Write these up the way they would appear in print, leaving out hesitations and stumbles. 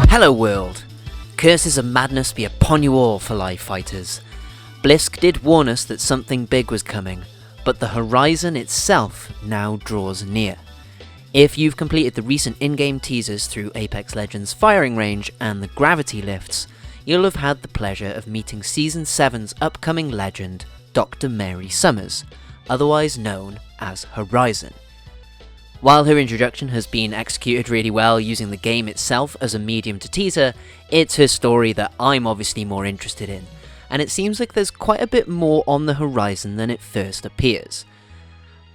Hello world! Curses of madness be upon you all for life fighters. Blisk did warn us that something big was coming, but the horizon itself now draws near. If you've completed the recent in-game teasers through Apex Legends Firing Range and the grav-lifts, you'll have had the pleasure of meeting Season 7's upcoming legend, Dr. Mary Summers, otherwise known as Horizon. While her introduction has been executed really well using the game itself as a medium to tease her, it's her story that I'm obviously more interested in, and it seems like there's quite a bit more on the horizon than it first appears.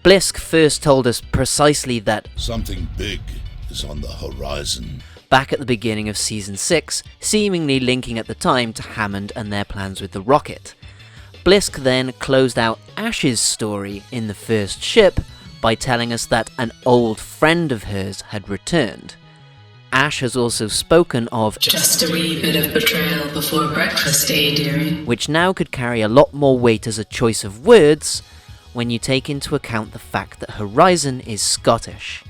Blisk first told us precisely that something big is on the horizon back at the beginning of Season 6, seemingly linking at the time to Hammond and their plans with the rocket. Blisk then closed out Ash's story in the first ship by telling us that an old friend of hers had returned. Ash has also spoken of just a wee bit of betrayal before breakfast, eh, dearie? Which now could carry a lot more weight as a choice of words when you take into account the fact that Horizon is Scottish.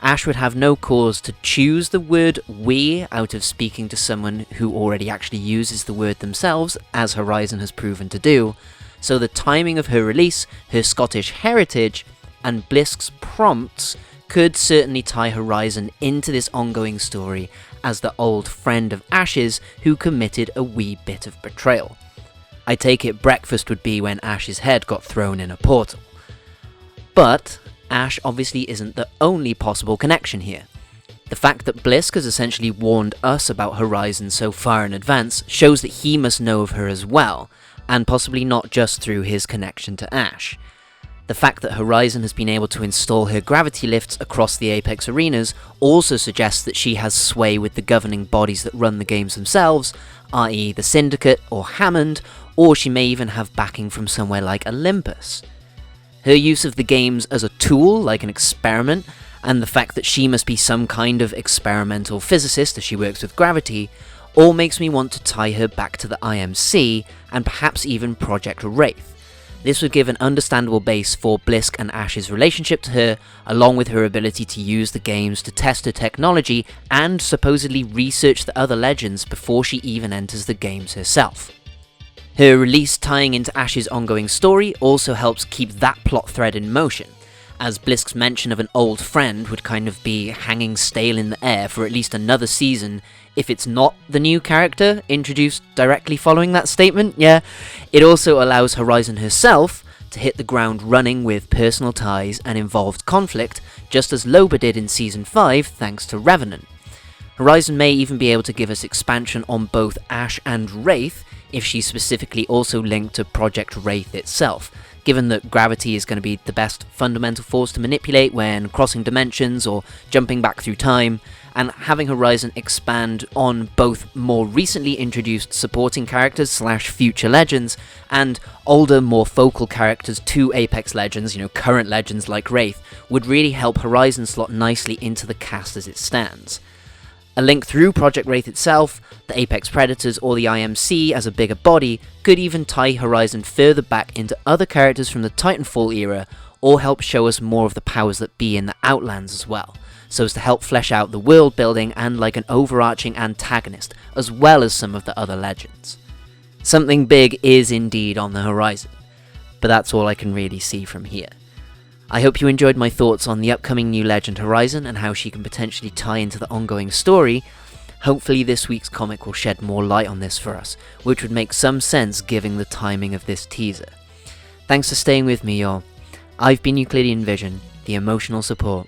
Ash would have no cause to choose the word we out of speaking to someone who already actually uses the word themselves, as Horizon has proven to do, so the timing of her release, her Scottish heritage, and Blisk's prompts could certainly tie Horizon into this ongoing story as the old friend of Ash's who committed a wee bit of betrayal. I take it breakfast would be when Ash's head got thrown in a portal. But Ash obviously isn't the only possible connection here. The fact that Blisk has essentially warned us about Horizon so far in advance shows that he must know of her as well, and possibly not just through his connection to Ash. The fact that Horizon has been able to install her gravity lifts across the Apex arenas also suggests that she has sway with the governing bodies that run the games themselves, i.e. the Syndicate or Hammond, or she may even have backing from somewhere like Olympus. Her use of the games as a tool, like an experiment, and the fact that she must be some kind of experimental physicist as she works with gravity, all makes me want to tie her back to the IMC, and perhaps even Project Wraith. This would give an understandable base for Blisk and Ash's relationship to her, along with her ability to use the games to test her technology and supposedly research the other legends before she even enters the games herself. Her release tying into Ash's ongoing story also helps keep that plot thread in motion, as Blisk's mention of an old friend would kind of be hanging stale in the air for at least another season if it's not the new character introduced directly following that statement. Yeah, it also allows Horizon herself to hit the ground running with personal ties and involved conflict, just as Loba did in Season 5 thanks to Revenant. Horizon may even be able to give us expansion on both Ash and Wraith if she's specifically also linked to Project Wraith itself, given that gravity is going to be the best fundamental force to manipulate when crossing dimensions or jumping back through time, and having Horizon expand on both more recently introduced supporting characters / future legends, and older, more focal characters to Apex Legends, current legends like Wraith, would really help Horizon slot nicely into the cast as it stands. A link through Project Wraith itself, the Apex Predators, or the IMC as a bigger body could even tie Horizon further back into other characters from the Titanfall era, or help show us more of the powers that be in the Outlands as well, so as to help flesh out the world building and like an overarching antagonist, as well as some of the other legends. Something big is indeed on the horizon, but that's all I can really see from here. I hope you enjoyed my thoughts on the upcoming new legend Horizon and how she can potentially tie into the ongoing story. Hopefully this week's comic will shed more light on this for us, which would make some sense given the timing of this teaser. Thanks for staying with me, y'all. I've been Euclidean Vision, the emotional support.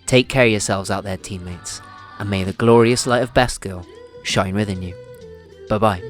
Take care of yourselves out there, teammates, and may the glorious light of Best Girl shine within you. Bye-bye.